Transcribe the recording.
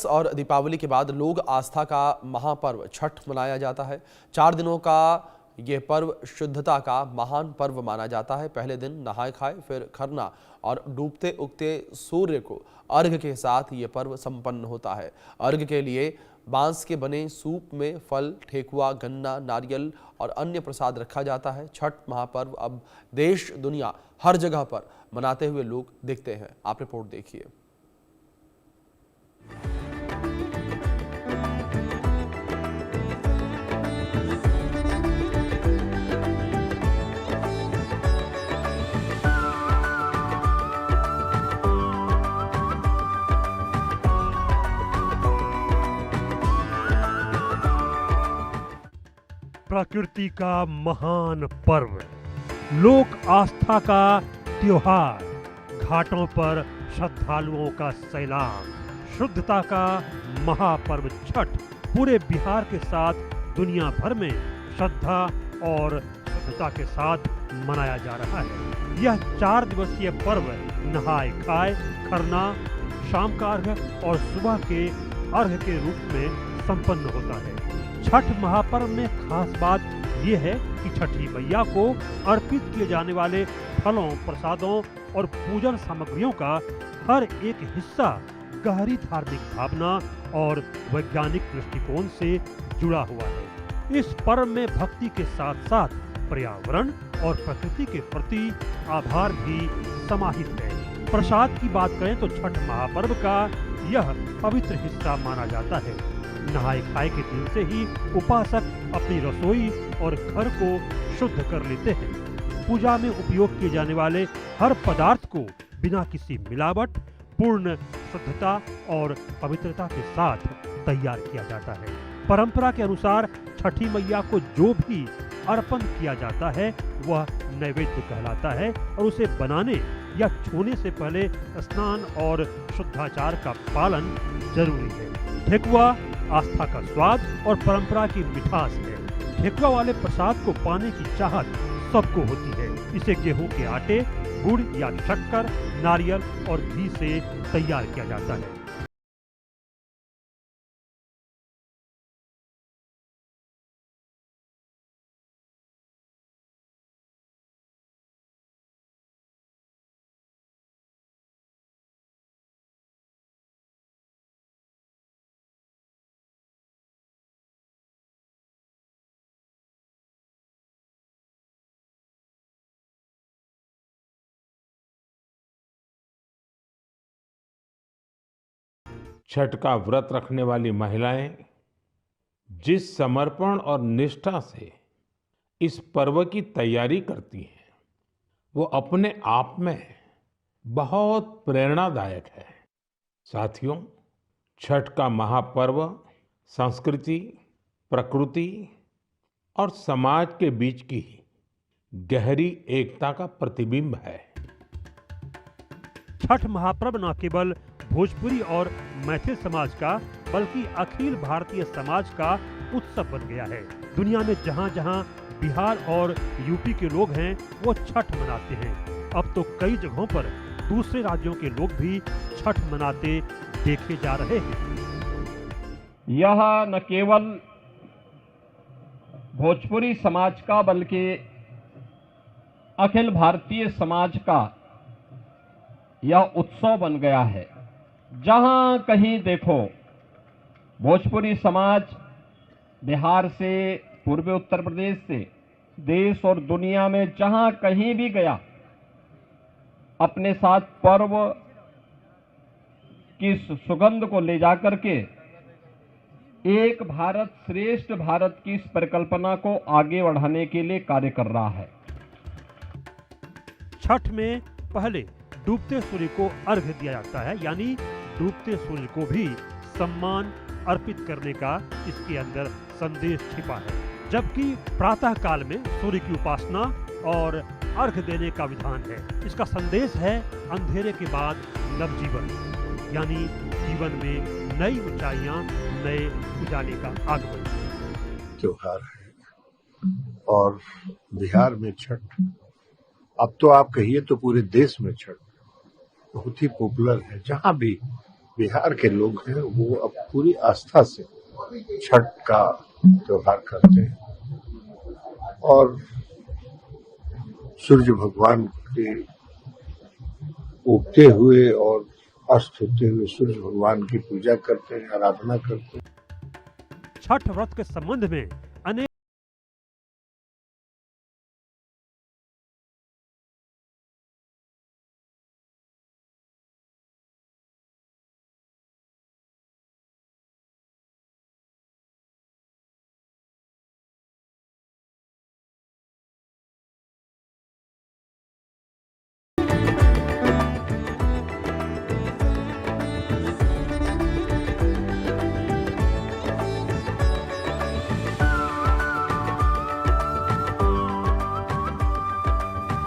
और दीपावली के बाद लोग आस्था का महापर्व छठ मनाया जाता है। 4 दिनों का ये पर्व शुद्धता का महान पर्व माना जाता है। पहले दिन नहाय खाए, फिर खरना और डूबते उगते सूर्य को अर्घ्य के साथ ये पर्व संपन्न होता है। अर्घ्य के लिए बांस के बने सूप में फल, ठेकुआ, गन्ना, नारियल और अन्य प्रसाद रखा जाता है। छठ महापर्व अब देश दुनिया हर जगह पर मनाते हुए लोग दिखते हैं। आप रिपोर्ट देखिए। प्रकृति का महान पर्व, लोक आस्था का त्योहार, घाटों पर श्रद्धालुओं का सैलाब, शुद्धता का महापर्व छठ पूरे बिहार के साथ दुनिया भर में श्रद्धा और शुद्धता के साथ मनाया जा रहा है। यह 4 दिवसीय पर्व नहाय खाए, खरना, शाम का अर्घ्य और सुबह के अर्घ्य के रूप में संपन्न होता है। छठ महापर्व में खास बात यह है कि छठी मैया को अर्पित किए जाने वाले फलों, प्रसादों और पूजन सामग्रियों का हर एक हिस्सा गहरी धार्मिक भावना और वैज्ञानिक दृष्टिकोण से जुड़ा हुआ है। इस पर्व में भक्ति के साथ साथ पर्यावरण और प्रकृति के प्रति आभार भी समाहित है। प्रसाद की बात करें तो छठ महापर्व का यह पवित्र हिस्सा माना जाता है। नहाय खाए के दिन से ही उपासक अपनी रसोई और घर को शुद्ध कर लेते हैं। पूजा में उपयोग किए जाने वाले हर पदार्थ को बिना किसी मिलावट, पूर्ण शुद्धता और पवित्रता के साथ तैयार किया जाता है। परंपरा के अनुसार छठी मैया को जो भी अर्पण किया जाता है वह नैवेद्य कहलाता है और उसे बनाने या छूने से पहले स्नान और शुद्धाचार का पालन जरूरी है। ठेकुआ आस्था का स्वाद और परंपरा की मिठास है। ठेकुआ वाले प्रसाद को पाने की चाहत सबको होती है। इसे गेहूं के आटे, गुड़ या शक्कर, नारियल और घी से तैयार किया जाता है। छठ का व्रत रखने वाली महिलाएं जिस समर्पण और निष्ठा से इस पर्व की तैयारी करती हैं, वो अपने आप में बहुत प्रेरणादायक है। साथियों, छठ का महापर्व संस्कृति, प्रकृति और समाज के बीच की गहरी एकता का प्रतिबिंब है। छठ महापर्व न केवल भोजपुरी और मैथिल समाज का बल्कि अखिल भारतीय समाज का उत्सव बन गया है। दुनिया में जहां जहां बिहार और यूपी के लोग हैं वो छठ मनाते हैं। अब तो कई जगहों पर दूसरे राज्यों के लोग भी छठ मनाते देखे जा रहे हैं। यह न केवल भोजपुरी समाज का बल्कि अखिल भारतीय समाज का यह उत्सव बन गया है। जहां कहीं देखो भोजपुरी समाज बिहार से, पूर्वी उत्तर प्रदेश से, देश और दुनिया में जहां कहीं भी गया अपने साथ पर्व की सुगंध को ले जाकर के एक भारत श्रेष्ठ भारत की इस परिकल्पना को आगे बढ़ाने के लिए कार्य कर रहा है। छठ में पहले डूबते सूर्य को अर्घ्य दिया जाता है, यानी डूबते सूर्य को भी सम्मान अर्पित करने का इसके अंदर संदेश छिपा है। जबकि प्रातः काल में सूर्य की उपासना और अर्घ्य देने का विधान है। इसका संदेश है अंधेरे के बाद नवजीवन, यानी जीवन में नई ऊंचाइयां, नए उजाले का आगमन। त्योहार है और बिहार में छठ, अब तो आप कहिए तो पूरे देश में छठ बहुत ही पॉपुलर है। जहां भी बिहार के लोग हैं वो अब पूरी आस्था से छठ का त्योहार करते हैं और सूर्य भगवान के उगते हुए और अस्त होते हुए सूर्य भगवान की पूजा करते हैं, आराधना करते हैं। छठ व्रत के संबंध में